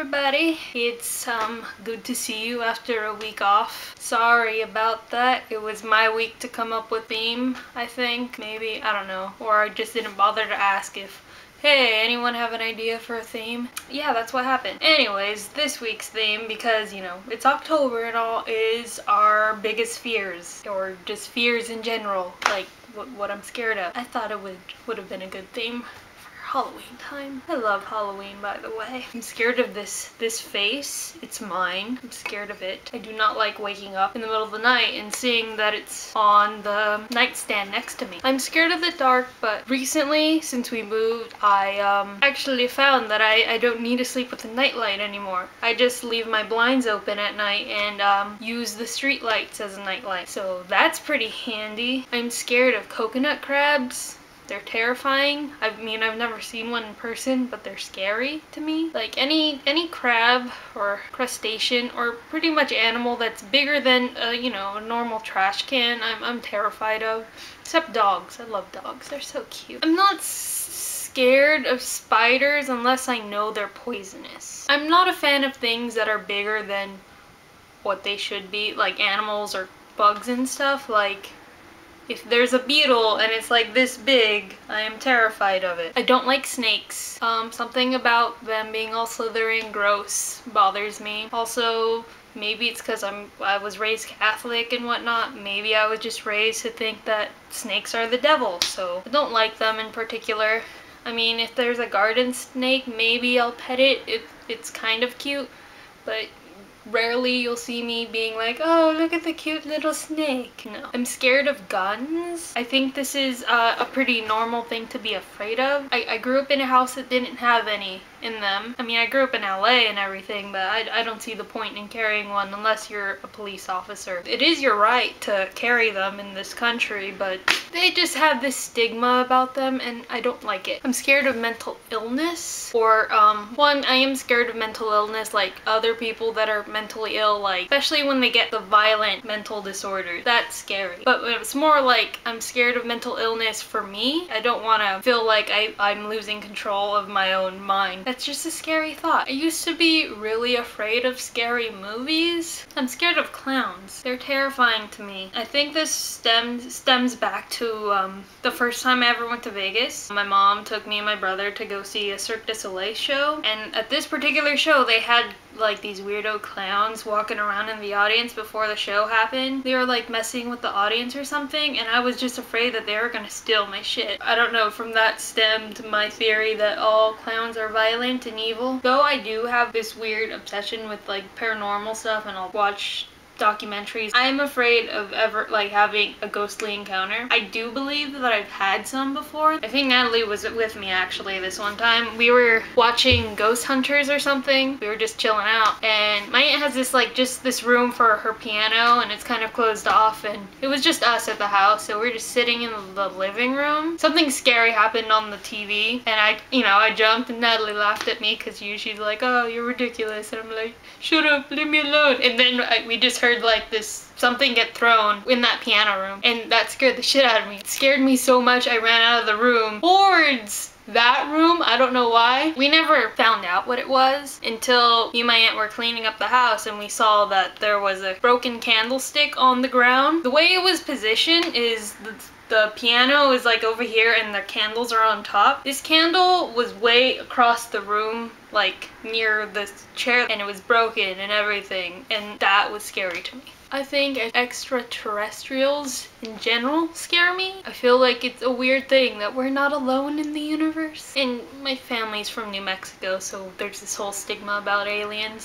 everybody. It's good to see you after a week off. Sorry about that. It was my week to come up with theme, I think. Maybe, I don't know. Or I just didn't bother to ask if, hey, anyone have an idea for a theme? Yeah, that's what happened. Anyways, this week's theme, because, you know, it's October and all, is our biggest fears. Or just fears in general. Like, what I'm scared of. I thought it would have been a good theme. Halloween time. I love Halloween, by the way. I'm scared of this face. It's mine. I'm scared of it. I do not like waking up in the middle of the night and seeing that it's on the nightstand next to me. I'm scared of the dark, but recently, since we moved, I actually found that I don't need to sleep with a nightlight anymore. I just leave my blinds open at night and use the street lights as a nightlight. So that's pretty handy. I'm scared of coconut crabs. They're terrifying. I mean, I've never seen one in person, but they're scary to me. Like any crab or crustacean or pretty much animal that's bigger than you know, a normal trash can, I'm terrified of. Except dogs. I love dogs. They're so cute. I'm not scared of spiders unless I know they're poisonous. I'm not a fan of things that are bigger than what they should be, like animals or bugs and stuff. Like, if there's a beetle and it's like this big, I am terrified of it. I don't like snakes. Something about them being all slithery and gross bothers me. Also, maybe it's because I was raised Catholic and whatnot. Maybe I was just raised to think that snakes are the devil, so I don't like them in particular. I mean, if there's a garden snake, maybe I'll pet it. It's kind of cute, but rarely you'll see me being like, oh, look at the cute little snake. No. I'm scared of guns. I think this is a pretty normal thing to be afraid of. I grew up in a house that didn't have any in them. I mean, I grew up in LA and everything, but I don't see the point in carrying one unless you're a police officer. It is your right to carry them in this country, but they just have this stigma about them and I don't like it. I'm scared of mental illness, or one, I am scared of mental illness, like other people that are mentally ill, like especially when they get the violent mental disorders. That's scary. But it's more like I'm scared of mental illness for me. I don't want to feel like I'm losing control of my own mind. That's just a scary thought. I used to be really afraid of scary movies. I'm scared of clowns. They're terrifying to me. I think this stems back to the first time I ever went to Vegas. My mom took me and my brother to go see a Cirque du Soleil show, and at this particular show they had like these weirdo clowns walking around in the audience before the show happened. They were like messing with the audience or something, and I was just afraid that they were gonna steal my shit. I don't know, from that stemmed my theory that all clowns are violent and evil. Though I do have this weird obsession with like paranormal stuff and I'll watch documentaries, I am afraid of ever like having a ghostly encounter. I do believe that I've had some before. I think Natalie was with me actually this one time. We were watching Ghost Hunters or something. We were just chilling out, and my aunt has this like just this room for her piano, and it's kind of closed off, and it was just us at the house, so we were just sitting in the living room. Something scary happened on the TV, and I jumped, and Natalie laughed at me because she's like, oh, you're ridiculous, and I'm like, shut up, leave me alone. And then we just heard like this something get thrown in that piano room, and that scared the shit out of me. It scared me so much I ran out of the room towards that room. I don't know why. We never found out what it was until me and my aunt were cleaning up the house and we saw that there was a broken candlestick on the ground. The way it was positioned is the piano is like over here and the candles are on top. This candle was way across the room, like near the chair, and it was broken and everything, and that was scary to me. I think extraterrestrials in general scare me. I feel like it's a weird thing that we're not alone in the universe. And my family's from New Mexico, so there's this whole stigma about aliens.